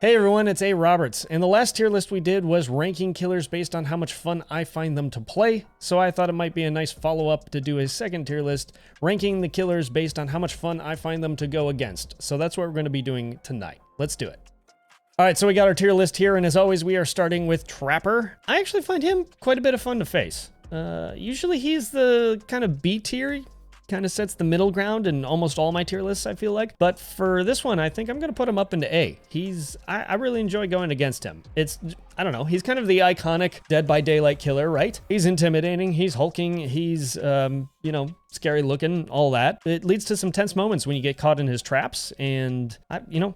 Hey everyone, it's A. Roberts, and the last tier list we did was ranking killers based on how much fun I find them to play, so I thought it might be a nice follow-up to do a second tier list, ranking the killers based on how much fun I find them to go against. So that's what we're going to be doing tonight. Let's do it. Alright, so we got our tier list here, and as always we are starting with Trapper. I actually find him quite a bit of fun to face. Usually he's the kind of B tier, kind of sets the middle ground in almost all my tier lists, I feel like. But for this one, I think I'm going to put him up into A. I really enjoy going against him. I don't know, he's kind of the iconic Dead by Daylight killer, right? He's intimidating, he's hulking, he's, scary looking, all that. It leads to some tense moments when you get caught in his traps, and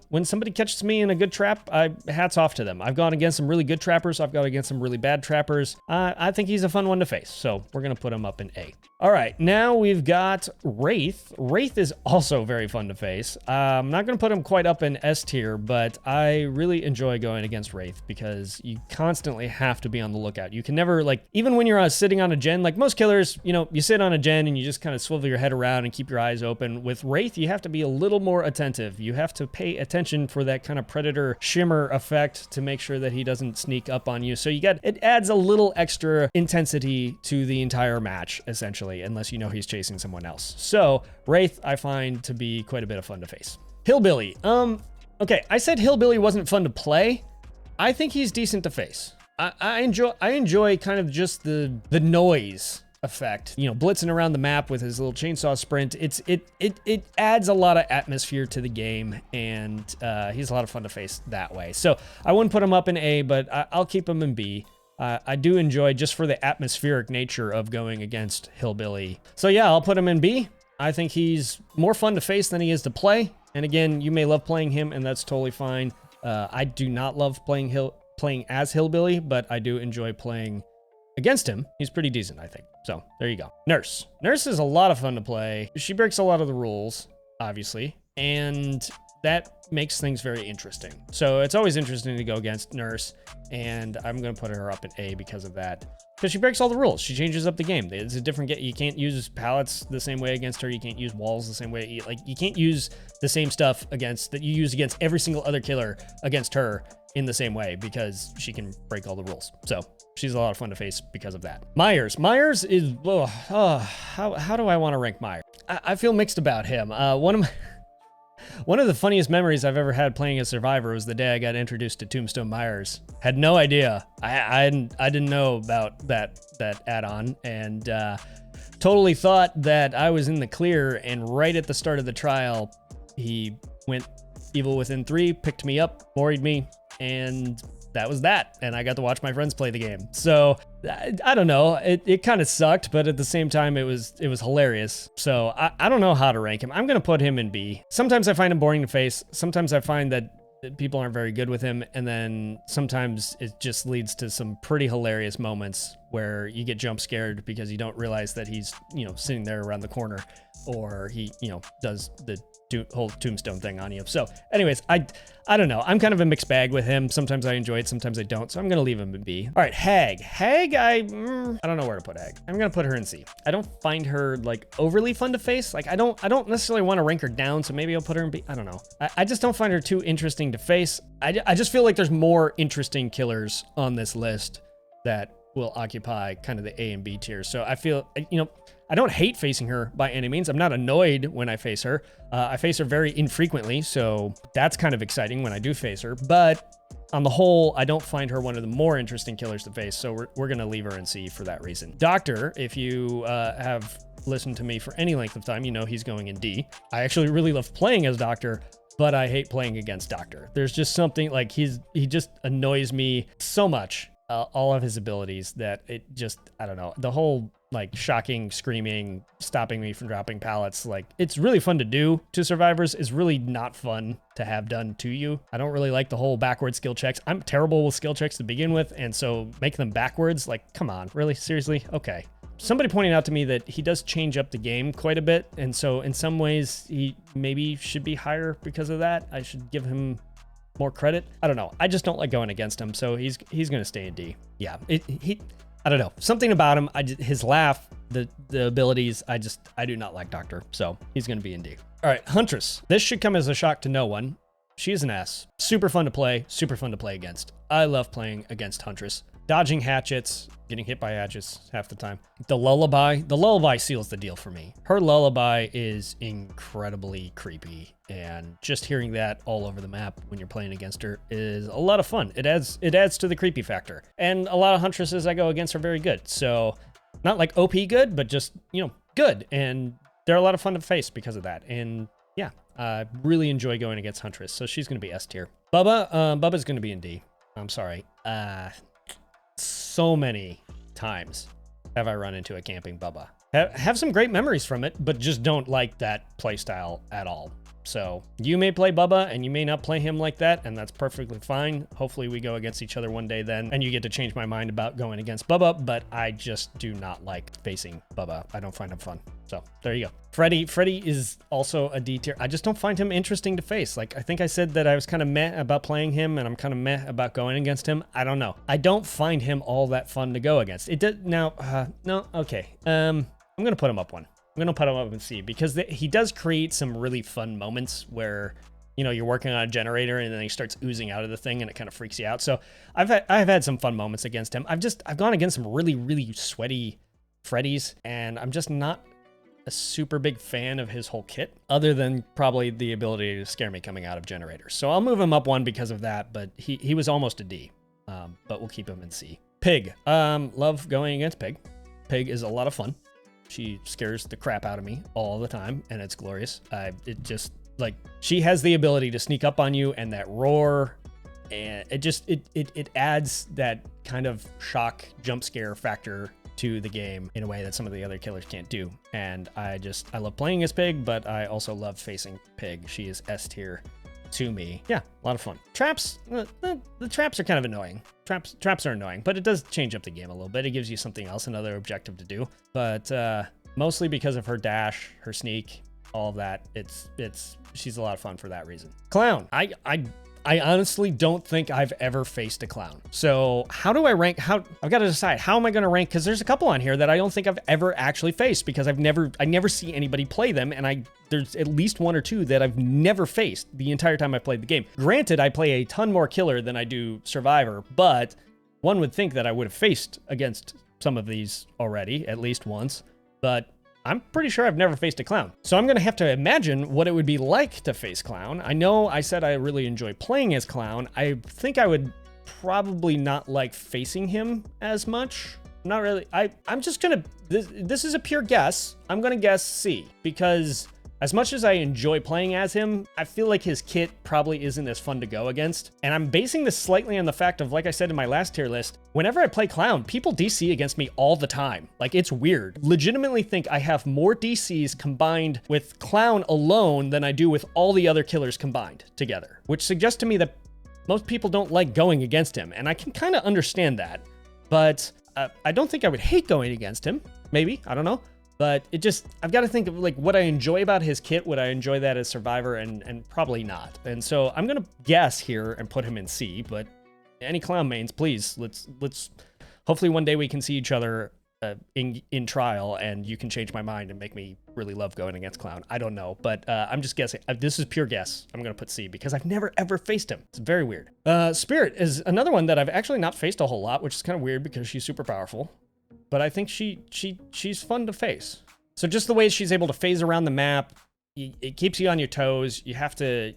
when somebody catches me in a good trap, hats off to them. I've gone against some really good trappers, I've gone against some really bad trappers. I think he's a fun one to face, so we're gonna put him up in A. All right, now we've got Wraith. Wraith is also very fun to face. I'm not gonna put him quite up in S tier, but I really enjoy going against Wraith because you constantly have to be on the lookout. You can never, even when you're sitting on a gen, like most killers, you sit on a gen and you just kind of swivel your head around and keep your eyes open. With Wraith, you have to be a little more attentive. You have to pay attention for that kind of predator shimmer effect to make sure that he doesn't sneak up on you. So it adds a little extra intensity to the entire match, essentially, unless you know he's chasing someone else. So Wraith, I find to be quite a bit of fun to face. Hillbilly. Okay, I said Hillbilly wasn't fun to play. I think he's decent to face. I enjoy kind of just the noise effect, blitzing around the map with his little chainsaw sprint. It adds a lot of atmosphere to the game, and he's a lot of fun to face that way. So I wouldn't put him up in A, but I'll keep him in B. I do enjoy just for the atmospheric nature of going against Hillbilly. So yeah, I'll put him in B. I think he's more fun to face than he is to play. And again, you may love playing him, and that's totally fine. I do not love playing as Hillbilly, but I do enjoy playing against him. He's pretty decent, I think. So there you go. Nurse. Nurse is a lot of fun to play. She breaks a lot of the rules, obviously, and that makes things very interesting. So it's always interesting to go against Nurse, and I'm going to put her up in A because of that. Because she breaks all the rules. She changes up the game. It's a different game. You can't use pallets the same way against her. You can't use walls the same way. You can't use the same stuff that you use against every single other killer against her in the same way, because she can break all the rules. So she's a lot of fun to face because of that. Myers. Myers is, how do I want to rank Myers? I feel mixed about him. One of the funniest memories I've ever had playing as Survivor was the day I got introduced to Tombstone Myers. Had no idea. I didn't know about that add-on, and totally thought that I was in the clear, and right at the start of the trial, he went evil within 3, picked me up, worried me, and that was that. And I got to watch my friends play the game. So I don't know. It kind of sucked, but at the same time, it was hilarious. So I don't know how to rank him. I'm going to put him in B. Sometimes I find him boring to face. Sometimes I find that people aren't very good with him. And then sometimes it just leads to some pretty hilarious moments where you get jump scared because you don't realize that he's, sitting there around the corner, or he, does the whole tombstone thing on you. So anyways, I don't know. I'm kind of a mixed bag with him. Sometimes I enjoy it, sometimes I don't. So I'm going to leave him in B. All right, Hag. Hag, I don't know where to put Hag. I'm going to put her in C. I don't find her overly fun to face. I don't necessarily want to rank her down, so maybe I'll put her in B. I don't know. I just don't find her too interesting to face. I just feel like there's more interesting killers on this list that will occupy kind of the A and B tiers. So I feel, I don't hate facing her by any means. I'm not annoyed when I face her. I face her very infrequently, so that's kind of exciting when I do face her. But on the whole, I don't find her one of the more interesting killers to face, so we're going to leave her in C for that reason. Doctor, if you have listened to me for any length of time, you know he's going in D. I actually really love playing as Doctor, but I hate playing against Doctor. There's just something, he just annoys me so much. All of his abilities that it just, I don't know, the whole shocking, screaming, stopping me from dropping pallets, it's really fun to do to survivors. Is really not fun to have done to you. I don't really like the whole backward skill checks. I'm terrible with skill checks to begin with, and so making them backwards, come on, really? Seriously? Okay. Somebody pointed out to me that he does change up the game quite a bit, and so in some ways he maybe should be higher because of that. I should give him more credit. I don't know. I just don't like going against him, so he's going to stay in D. Yeah, I don't know. Something about him, his laugh, the abilities, I do not like Doctor, so he's going to be in D. All right, Huntress. This should come as a shock to no one. She is an S. Super fun to play against. I love playing against Huntress. Dodging hatchets, getting hit by hatchets half the time. The lullaby seals the deal for me. Her lullaby is incredibly creepy, and just hearing that all over the map when you're playing against her is a lot of fun. It adds to the creepy factor. And a lot of Huntresses I go against are very good. So not like OP good, but just, you know, good. And they're a lot of fun to face because of that. And yeah, I really enjoy going against Huntress. So she's going to be S tier. Bubba's going to be in D. I'm sorry. So many times have I run into a camping Bubba. Have some great memories from it, but just don't like that playstyle at all. So you may play Bubba and you may not play him like that, and that's perfectly fine. Hopefully we go against each other one day then, and you get to change my mind about going against Bubba, but I just do not like facing Bubba. I don't find him fun. So there you go. Freddy is also a D tier. I just don't find him interesting to face. Like, I think I said that I was kind of meh about playing him, and I'm kind of meh about going against him. I don't know. I don't find him all that fun to go against. It did now. No, okay. I'm gonna put him up one. I'm gonna put him up and see, because he does create some really fun moments where, you know, you're working on a generator and then he starts oozing out of the thing and it kind of freaks you out. So I've had some fun moments against him. I've gone against some really sweaty Freddys, and I'm just not a super big fan of his whole kit, other than probably the ability to scare me coming out of generators. So I'll move him up one because of that, but he was almost a D, but we'll keep him in C. Pig, love going against Pig. Pig is a lot of fun. She scares the crap out of me all the time, and it's glorious. It just, like, she has the ability to sneak up on you, and that roar, and it adds that kind of shock jump scare factor to the game in a way that some of the other killers can't do. And I love playing as Pig, but I also love facing Pig. She is S tier to me. Yeah, a lot of fun. Traps, the traps are kind of annoying. Traps are annoying, but it does change up the game a little bit. It gives you something else, another objective to do. But mostly because of her dash, her sneak, all of that, she's a lot of fun for that reason. Clown, I honestly don't think I've ever faced a clown. So how do I rank? I've got to decide, how am I going to rank? Because there's a couple on here that I don't think I've ever actually faced, because I never see anybody play them, and there's at least one or two that I've never faced the entire time I've played the game. Granted, I play a ton more killer than I do survivor, but one would think that I would have faced against some of these already, at least once, but I'm pretty sure I've never faced a clown. So I'm gonna have to imagine what it would be like to face clown. I know I said I really enjoy playing as clown. I think I would probably not like facing him as much. Not really. I'm just gonna, this is a pure guess. I'm gonna guess C, because as much as I enjoy playing as him, I feel like his kit probably isn't as fun to go against. And I'm basing this slightly on the fact of, like I said in my last tier list, whenever I play Clown, people DC against me all the time. Like, it's weird. Legitimately think I have more DCs combined with Clown alone than I do with all the other killers combined together, which suggests to me that most people don't like going against him. And I can kind of understand that, but I don't think I would hate going against him. Maybe, I don't know. But I've got to think of, like, what I enjoy about his kit. Would I enjoy that as Survivor? And probably not. And so I'm going to guess here and put him in C, but any clown mains, please, let's hopefully one day we can see each other in trial, and you can change my mind and make me really love going against clown. I don't know, but I'm just guessing. This is pure guess. I'm going to put C because I've never ever faced him. It's very weird. Spirit is another one that I've actually not faced a whole lot, which is kind of weird because she's super powerful. But I think she's fun to face. So just the way she's able to phase around the map, it keeps you on your toes. You have to,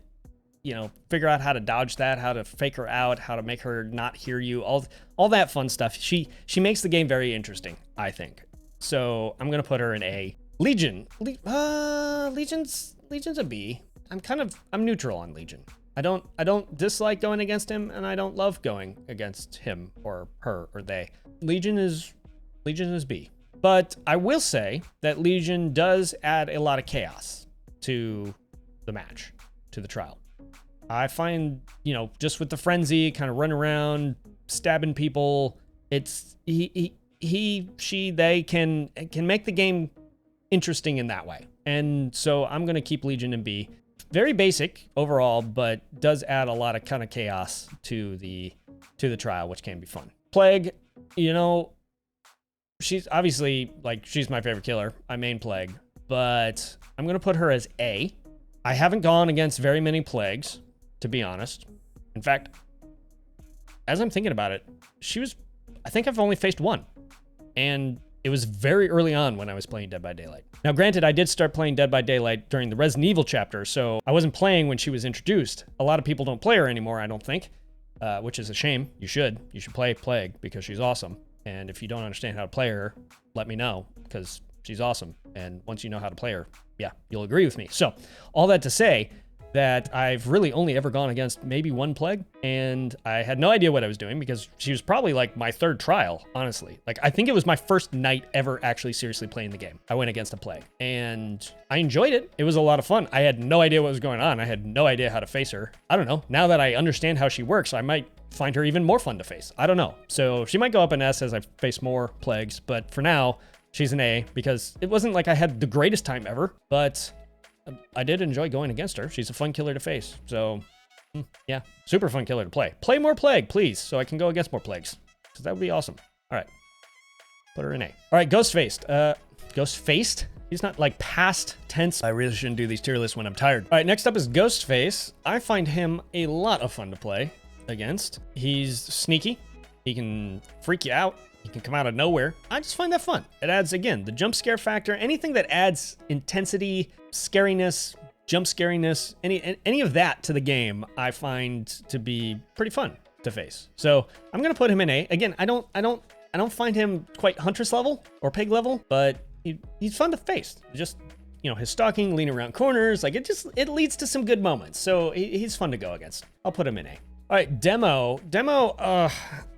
you know, figure out how to dodge that, how to fake her out, how to make her not hear you, all that fun stuff. She makes the game very interesting, I think. So I'm gonna put her in A. Legion, Legion's a B. I'm neutral on Legion. I don't dislike going against him, and I don't love going against him or her or they. Legion is B. But I will say that Legion does add a lot of chaos to the match, to the trial. I find, you know, just with the frenzy, kind of run around, stabbing people, it's they can make the game interesting in that way. And so I'm gonna keep Legion in B. Very basic overall, but does add a lot of kind of chaos to the trial, which can be fun. Plague, you know, she's obviously, like, she's my favorite killer. I main Plague, but I'm gonna put her as A. I haven't gone against very many Plagues, to be honest. In fact, as I'm thinking about it, I think I've only faced one. And it was very early on when I was playing Dead by Daylight. Now, granted, I did start playing Dead by Daylight during the Resident Evil chapter, so I wasn't playing when she was introduced. A lot of people don't play her anymore, I don't think, which is a shame. You should play Plague because she's awesome. And if you don't understand how to play her, let me know because she's awesome. And once you know how to play her, yeah, you'll agree with me. So all that to say that I've really only ever gone against maybe one Plague, and I had no idea what I was doing because she was probably like my third trial, honestly. Like, I think it was my first night ever actually seriously playing the game. I went against a Plague, and I enjoyed it. It was a lot of fun. I had no idea what was going on. I had no idea how to face her. I don't know. Now that I understand how she works, I might find her even more fun to face. I don't know. So she might go up an S as I face more Plagues, but for now, she's an A because it wasn't like I had the greatest time ever, but I did enjoy going against her. She's a fun killer to face. So, yeah, super fun killer to play. Play more Plague, please, so I can go against more Plagues, because that would be awesome. All right. Put her in A. All right, Ghost-Faced. Ghost-Faced? He's not, like, past tense. I really shouldn't do these tier lists when I'm tired. All right, next up is Ghostface. I find him a lot of fun to play against. He's sneaky. He can freak you out. He can come out of nowhere. I just find that fun. It adds, again, the jump scare factor, anything that adds intensity, scariness, jump scariness, any of that to the game, I find to be pretty fun to face. So I'm gonna put him in A. Again, I don't find him quite Huntress level or Pig level, but he's fun to face. Just, you know, his stalking, leaning around corners, like it leads to some good moments. So he's fun to go against. I'll put him in A. All right, Demo,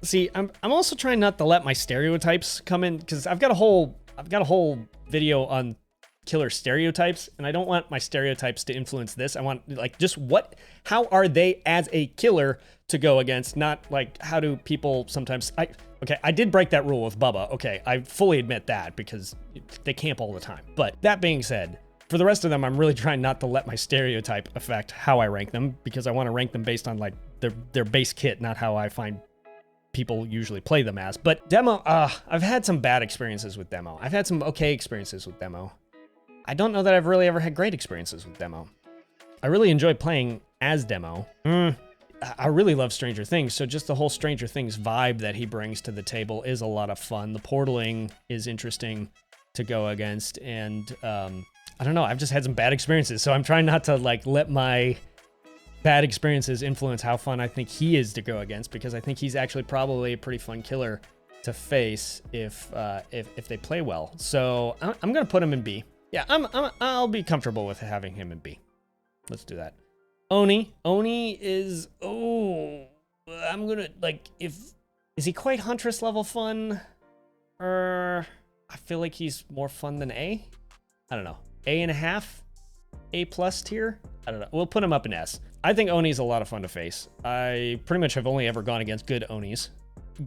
see, I'm also trying not to let my stereotypes come in because I've got a whole video on killer stereotypes, and I don't want my stereotypes to influence this. I want, like, just how are they as a killer to go against, not like how do people sometimes, okay, I did break that rule with Bubba. Okay, I fully admit that because they camp all the time. But that being said, for the rest of them, I'm really trying not to let my stereotype affect how I rank them because I want to rank them based on like their base kit, not how I find people usually play them as. But Demo, I've had some bad experiences with Demo. I've had some okay experiences with Demo. I don't know that I've really ever had great experiences with Demo. I really enjoy playing as Demo. I really love Stranger Things, so just the whole Stranger Things vibe that he brings to the table is a lot of fun. The portaling is interesting to go against, and I don't know, I've just had some bad experiences, so I'm trying not to like let my bad experiences influence how fun I think he is to go against, because I think he's actually probably a pretty fun killer to face if they play well. So I'm gonna put him in B. Yeah, I'll be comfortable with having him in B. Let's do that. Oni is, I'm gonna, like, is he quite Huntress level fun? I feel like he's more fun than A. I don't know. A.5? A+ tier? I don't know. We'll put him up in S. I think Oni's a lot of fun to face. I pretty much have only ever gone against good Onis.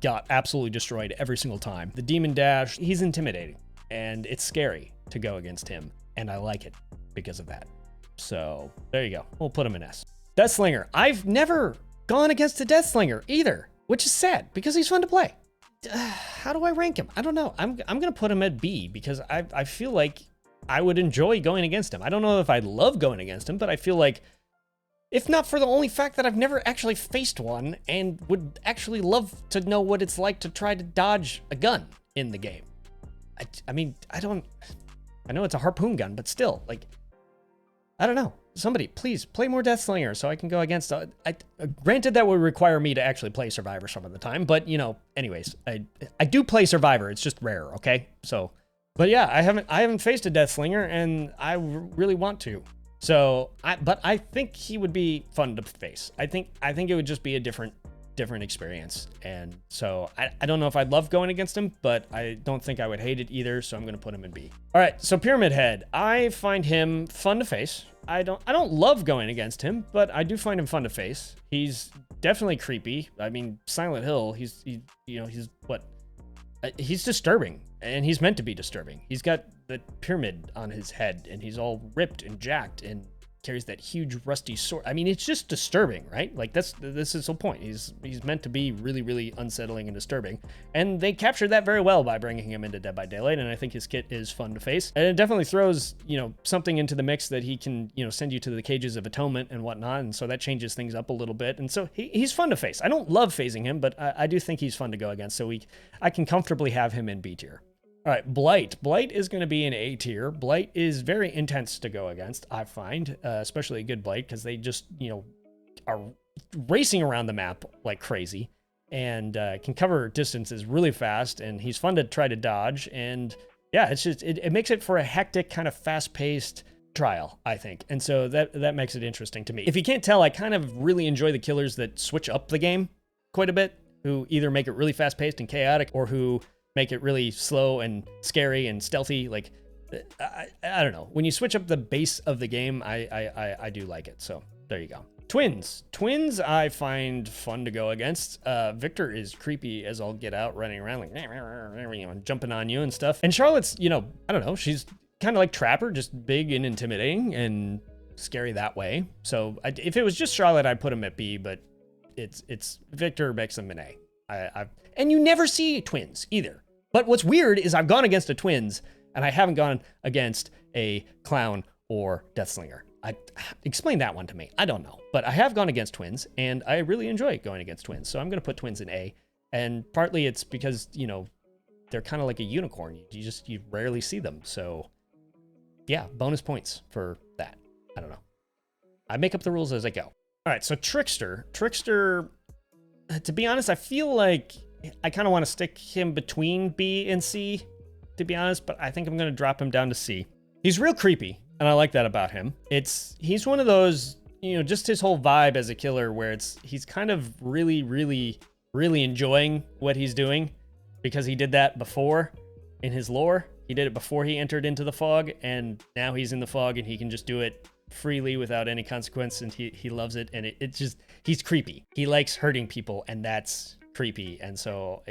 Got absolutely destroyed every single time. The Demon Dash, he's intimidating, and it's scary to go against him, and I like it because of that. So there you go. We'll put him in S. Deathslinger. I've never gone against a Deathslinger either, which is sad because he's fun to play. How do I rank him? I don't know. I'm gonna put him at B because I feel like I would enjoy going against him. I don't know if I'd love going against him, but I feel like, if not for the only fact that I've never actually faced one and would actually love to know what it's like to try to dodge a gun in the game. I mean, I know it's a harpoon gun, but still, like, I don't know. Somebody, please play more Deathslinger so I can go against. Granted, that would require me to actually play Survivor some of the time, but you know, anyways, I do play Survivor. It's just rare, okay? So, but yeah, I haven't faced a Deathslinger, and I really want to. So, but I think he would be fun to face. I think it would just be a different experience, and so I don't know if I'd love going against him, but I don't think I would hate it either. So I'm gonna put him in B. All right, so Pyramid Head, I find him fun to face. I don't love going against him, but I do find him fun to face. He's definitely creepy. I mean, Silent Hill. He's disturbing, and he's meant to be disturbing. He's got the pyramid on his head, and he's all ripped and jacked, and carries that huge rusty sword. I mean, it's just disturbing, right? Like this is the whole point. He's meant to be really, really unsettling and disturbing. And they captured that very well by bringing him into Dead by Daylight, and I think his kit is fun to face. And it definitely throws, you know, something into the mix that he can, you know, send you to the Cages of Atonement and whatnot, and so that changes things up a little bit. And so he's fun to face. I don't love phasing him, but I do think he's fun to go against, so I can comfortably have him in B tier. All right, Blight. Blight is going to be in A tier. Blight is very intense to go against, I find, especially a good Blight, because they just, you know, are racing around the map like crazy and can cover distances really fast, and he's fun to try to dodge. And yeah, it's just, it makes it for a hectic, kind of fast-paced trial, I think. And so that makes it interesting to me. If you can't tell, I kind of really enjoy the killers that switch up the game quite a bit, who either make it really fast-paced and chaotic, or who make it really slow and scary and stealthy. Like, I don't know. When you switch up the base of the game, I do like it. So there you go. Twins. Twins I find fun to go against. Victor is creepy as all get out, running around like jumping on you and stuff. And Charlotte's, you know, I don't know. She's kind of like Trapper, just big and intimidating and scary that way. So if it was just Charlotte, I'd put him at B, but it's Victor makes him an A. And you never see twins either. But what's weird is I've gone against a twins, and I haven't gone against a clown or Deathslinger. Explain that one to me. I don't know. But I have gone against twins, and I really enjoy going against twins. So I'm going to put twins in A. And partly it's because, you know, they're kind of like a unicorn. You rarely see them. So yeah, bonus points for that. I don't know. I make up the rules as I go. All right, so Trickster. Trickster, to be honest, I feel like I kind of want to stick him between B and C, to be honest, but I think I'm going to drop him down to C. He's real creepy, and I like that about him. He's one of those, you know, just his whole vibe as a killer where he's kind of really, really, really enjoying what he's doing because he did that before in his lore. He did it before he entered into the fog, and now he's in the fog and he can just do it freely without any consequence, and he loves it. And it just, he's creepy. He likes hurting people, and that's creepy. And so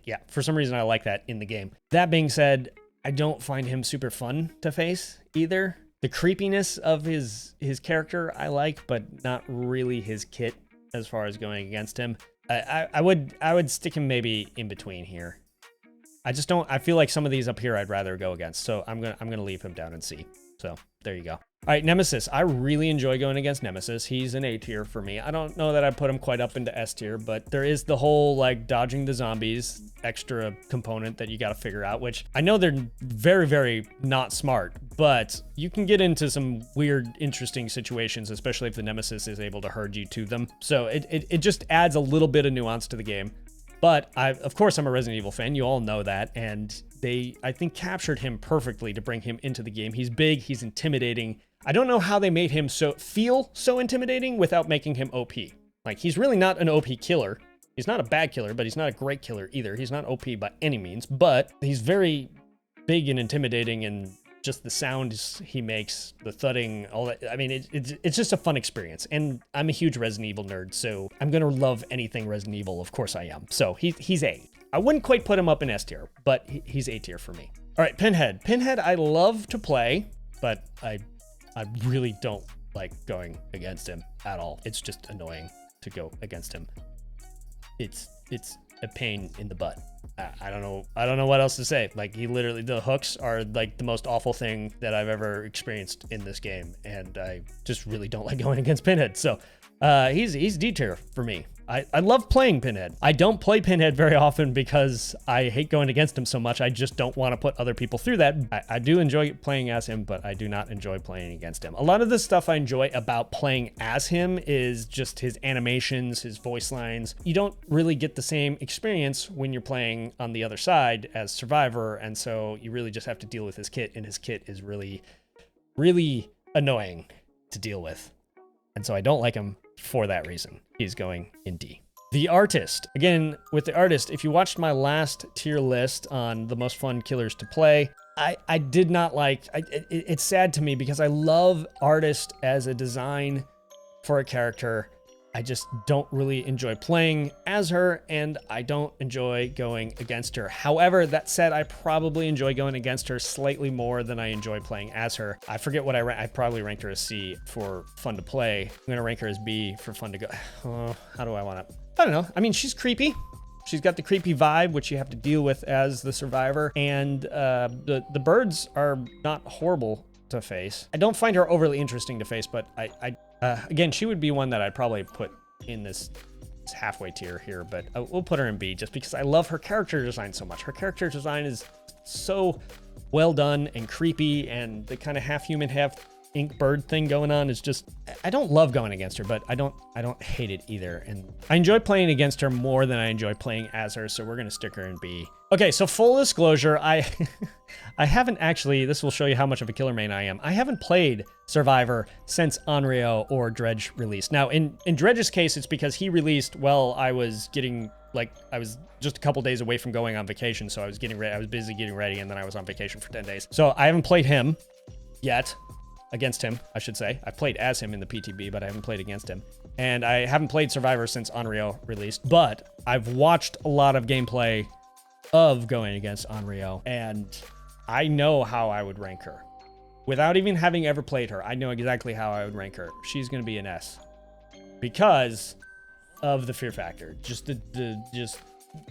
yeah, for some reason I like that in the game. That being said, I don't find him super fun to face either. The creepiness of his character I like, but not really his kit as far as going against him. I would stick him maybe in between here. I feel like some of these up here I'd rather go against, so I'm gonna leave him down in C. So there you go. All right, Nemesis. I really enjoy going against Nemesis. He's an A tier for me. I don't know that I'd put him quite up into S tier, but there is the whole like dodging the zombies extra component that you got to figure out, which I know they're very, very not smart, but you can get into some weird, interesting situations, especially if the Nemesis is able to herd you to them. So it just adds a little bit of nuance to the game. But of course, I'm a Resident Evil fan. You all know that. And they, I think, captured him perfectly to bring him into the game. He's big. He's intimidating. I don't know how they made him feel so intimidating without making him OP. Like, he's really not an OP killer. He's not a bad killer, but he's not a great killer either. He's not OP by any means, but he's very big and intimidating, and just the sounds he makes, the thudding, all that. I mean, it's just a fun experience. And I'm a huge Resident Evil nerd, so I'm gonna love anything Resident Evil. Of course I am. So he's A. I wouldn't quite put him up in S tier, but he's A tier for me. All right, Pinhead. Pinhead I love to play, but I really don't like going against him at all. It's just annoying to go against him. It's a pain in the butt. I don't know what else to say. Like, he literally, the hooks are like the most awful thing that I've ever experienced in this game, and I just really don't like going against Pinhead. So he's D tier for me. I love playing Pinhead. I don't play Pinhead very often because I hate going against him so much. I just don't want to put other people through that. I do enjoy playing as him, but I do not enjoy playing against him. A lot of the stuff I enjoy about playing as him is just his animations, his voice lines. You don't really get the same experience when you're playing on the other side as Survivor, and so you really just have to deal with his kit, and his kit is really, really annoying to deal with. And so I don't like him for that reason. He's going in D. The Artist. Again, with the Artist, if you watched my last tier list on the most fun killers to play, I did not like, it's sad to me because I love Artist as a design for a character. I just don't really enjoy playing as her, and I don't enjoy going against her. However, that said, I probably enjoy going against her slightly more than I enjoy playing as her. I forget what I probably ranked her as C for fun to play. I'm gonna rank her as B for fun to go. How do I want to? I don't know. I mean, she's creepy. She's got the creepy vibe, which you have to deal with as the survivor, and the birds are not horrible to face. I don't find her overly interesting to face, but again, she would be one that I'd probably put in this halfway tier here, but we'll put her in B just because I love her character design so much. Her character design is so well done and creepy, and the kind of half human, half ink bird thing going on is just, I don't love going against her, but I don't hate it either. And I enjoy playing against her more than I enjoy playing as her, so we're gonna stick her in B. Okay, so full disclosure, I haven't actually, this will show you how much of a killer main I am. I haven't played Survivor since Onryo or Dredge released. Now, in Dredge's case, it's because he released while I was getting, like, I was just a couple days away from going on vacation, so I was getting ready, I was busy getting ready, and then I was on vacation for 10 days. So I haven't played him yet. Against him, I should say. I played as him in the PTB, but I haven't played against him. And I haven't played Survivor since Onryo released, but I've watched a lot of gameplay of going against Onryo, and I know how I would rank her. Without even having ever played her, I know exactly how I would rank her. She's gonna be an S. Because of the fear factor. Just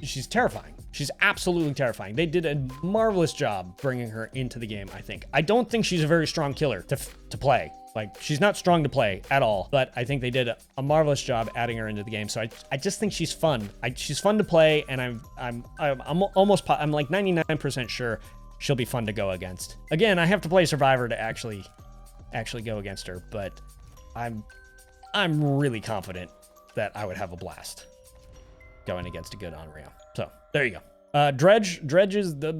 she's terrifying. She's absolutely terrifying. They did a marvelous job bringing her into the game, I think. I don't think she's a very strong killer to play. Like, she's not strong to play at all, but I think they did a marvelous job adding her into the game. So I just think she's fun. She's fun to play, and I'm like 99% sure she'll be fun to go against. Again, I have to play Survivor to actually go against her, but I'm really confident that I would have a blast going against a good Onryo. So there you go. Dredge is the,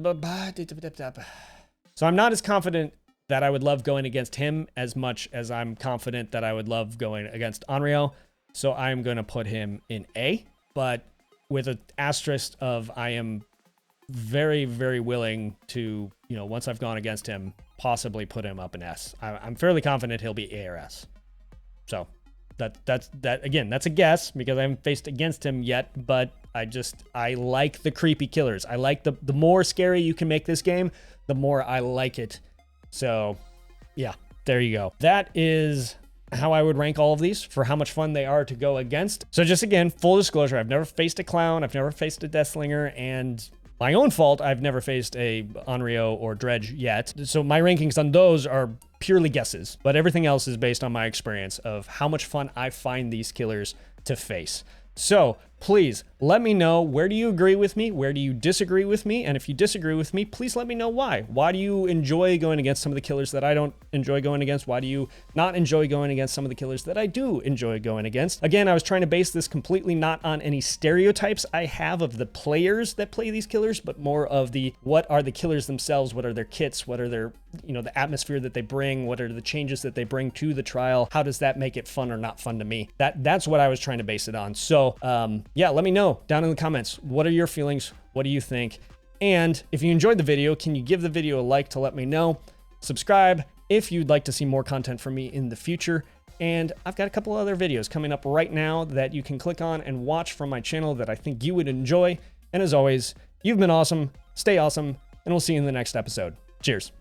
so I'm not as confident that I would love going against him as much as I'm confident that I would love going against Onryo. So I'm going to put him in A, but with an asterisk of I am very, very willing to, you know, once I've gone against him, possibly put him up in S. I'm fairly confident he'll be A or S. So that's again, that's a guess because I haven't faced against him yet, but I like the creepy killers. I like the more scary you can make this game, the more I like it. So yeah, there you go. That is how I would rank all of these for how much fun they are to go against. So just again, full disclosure, I've never faced a clown, I've never faced a Deathslinger, and my own fault, I've never faced a Onryo or Dredge yet. So my rankings on those are purely guesses, but everything else is based on my experience of how much fun I find these killers to face. So please let me know, where do you agree with me? Where do you disagree with me? And if you disagree with me, please let me know why. Why do you enjoy going against some of the killers that I don't enjoy going against? Why do you not enjoy going against some of the killers that I do enjoy going against? Again, I was trying to base this completely not on any stereotypes I have of the players that play these killers, but more of what are the killers themselves? What are their kits? What are their, you know, the atmosphere that they bring? What are the changes that they bring to the trial? How does that make it fun or not fun to me? That's what I was trying to base it on. So yeah, let me know down in the comments. What are your feelings? What do you think? And if you enjoyed the video, can you give the video a like to let me know? Subscribe if you'd like to see more content from me in the future. And I've got a couple other videos coming up right now that you can click on and watch from my channel that I think you would enjoy. And as always, you've been awesome, stay awesome, and we'll see you in the next episode. Cheers.